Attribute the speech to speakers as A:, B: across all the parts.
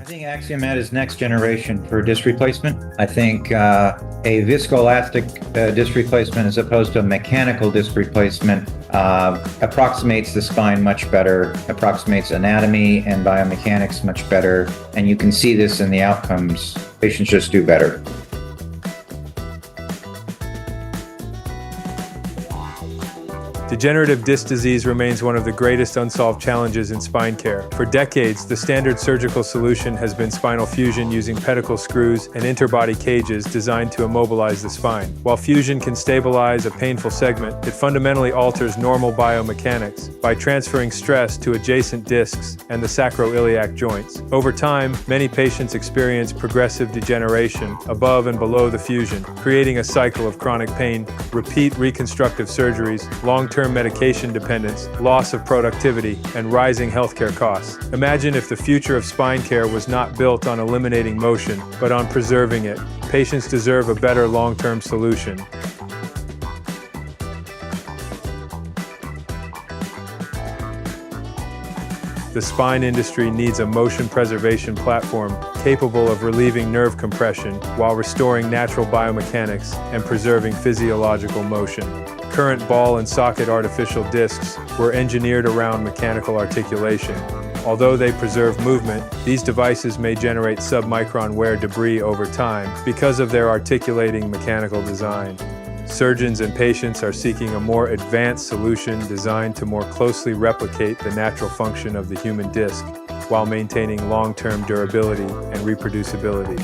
A: think AxioMed is next generation for disc replacement. I think a viscoelastic disc replacement as opposed to a mechanical disc replacement approximates the spine much better, approximates anatomy and biomechanics much better, and you can see this in the outcomes. Patients just do better.
B: Degenerative disc disease remains one of the greatest unsolved challenges in spine care. For decades, the standard surgical solution has been spinal fusion using pedicle screws and interbody cages designed to immobilize the spine. While fusion can stabilize a painful segment, it fundamentally alters normal biomechanics by transferring stress to adjacent discs and the sacroiliac joints. Over time, many patients experience progressive degeneration above and below the fusion, creating a cycle of chronic pain, repeat reconstructive surgeries, long-term medication dependence, loss of productivity, and rising healthcare costs. Imagine if the future of spine care was not built on eliminating motion, but on preserving it. Patients deserve a better long-term solution. The spine industry needs a motion preservation platform capable of relieving nerve compression while restoring natural biomechanics and preserving physiological motion. Current ball and socket artificial discs were engineered around mechanical articulation. Although they preserve movement, these devices may generate submicron wear debris over time because of their articulating mechanical design. Surgeons and patients are seeking a more advanced solution designed to more closely replicate the natural function of the human disc while maintaining long-term durability and reproducibility.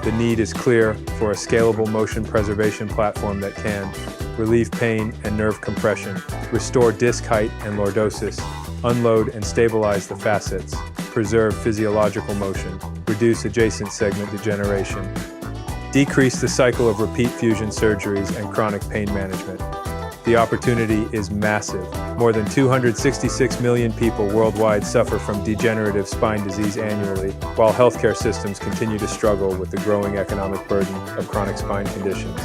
B: The need is clear for a scalable motion preservation platform that can relieve pain and nerve compression, restore disc height and lordosis, unload and stabilize the facets, preserve physiological motion, reduce adjacent segment degeneration, decrease the cycle of repeat fusion surgeries and chronic pain management. The opportunity is massive. More than 266 million people worldwide suffer from degenerative spine disease annually, while healthcare systems continue to struggle with the growing economic burden of chronic spine conditions.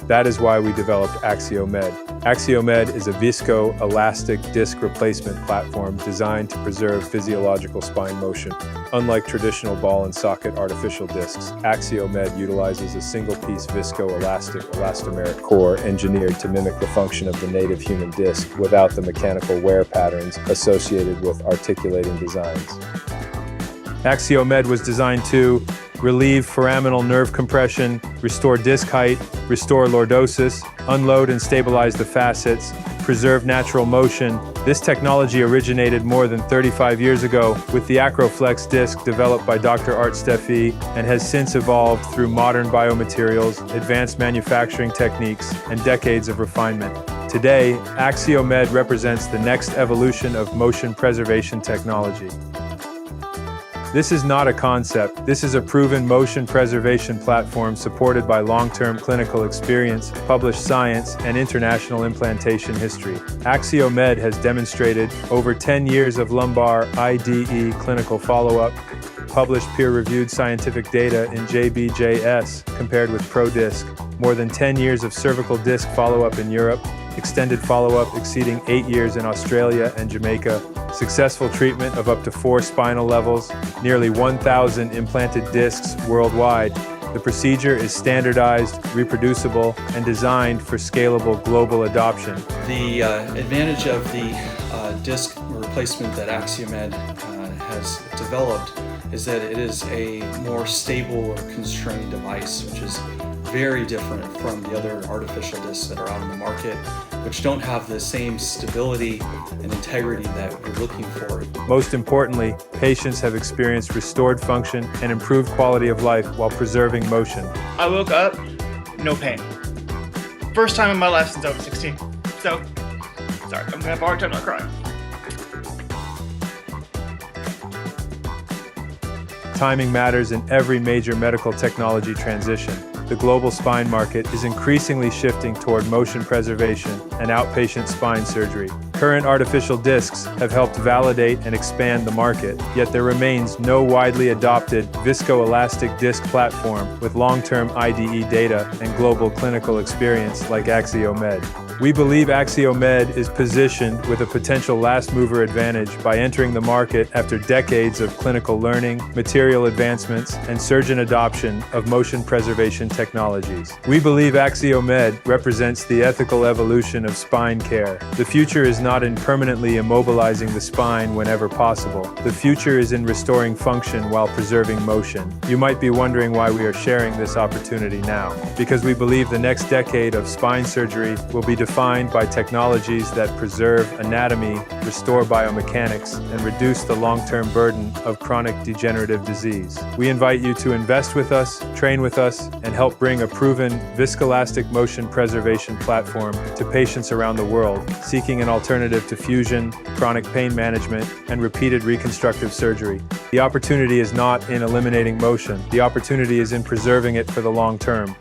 B: That is why we developed AxioMed. AxioMed is a viscoelastic disc replacement platform designed to preserve physiological spine motion. Unlike traditional ball and socket artificial discs, AxioMed utilizes a single-piece viscoelastic elastomeric core engineered to mimic the function of the native human disc without the mechanical wear patterns associated with articulating designs. AxioMed was designed to relieve foraminal nerve compression, restore disc height, restore lordosis, unload and stabilize the facets, preserve natural motion. This technology originated more than 35 years ago with the AcroFlex disc developed by Dr. Art Steffi and has since evolved through modern biomaterials, advanced manufacturing techniques, and decades of refinement. Today, AxioMed represents the next evolution of motion preservation technology. This is not a concept. This is a proven motion preservation platform supported by long-term clinical experience, published science, and international implantation history. AxioMed has demonstrated over 10 years of lumbar IDE clinical follow-up, published peer-reviewed scientific data in JBJS compared with ProDisc, more than 10 years of cervical disc follow-up in Europe, extended follow-up exceeding 8 years in Australia and Jamaica, successful treatment of up to 4 spinal levels, nearly 1,000 implanted discs worldwide. The procedure is standardized, reproducible, and designed for scalable global adoption.
C: The advantage of the disc replacement that AxioMed has developed is that it is a more stable or constrained device, which is very different from the other artificial discs that are out on the market, which don't have the same stability and integrity that we're looking for.
B: Most importantly, patients have experienced restored function and improved quality of life while preserving motion.
D: I woke up, no pain. First time in my life since I was 16. So, sorry, I'm gonna have a hard time not crying.
B: Timing matters in every major medical technology transition. The global spine market is increasingly shifting toward motion preservation and outpatient spine surgery. Current artificial discs have helped validate and expand the market, yet there remains no widely adopted viscoelastic disc platform with long-term IDE data and global clinical experience like AxioMed. We believe AxioMed is positioned with a potential last-mover advantage by entering the market after decades of clinical learning, material advancements, and surgeon adoption of motion preservation technologies. We believe AxioMed represents the ethical evolution of spine care. The future is not in permanently immobilizing the spine whenever possible. The future is in restoring function while preserving motion. You might be wondering why we are sharing this opportunity now. Because we believe the next decade of spine surgery will be defined by technologies that preserve anatomy, restore biomechanics, and reduce the long-term burden of chronic degenerative disease. We invite you to invest with us, train with us, and help bring a proven viscoelastic motion preservation platform to patients around the world seeking an alternative to fusion, chronic pain management, and repeated reconstructive surgery. The opportunity is not in eliminating motion. The opportunity is in preserving it for the long term.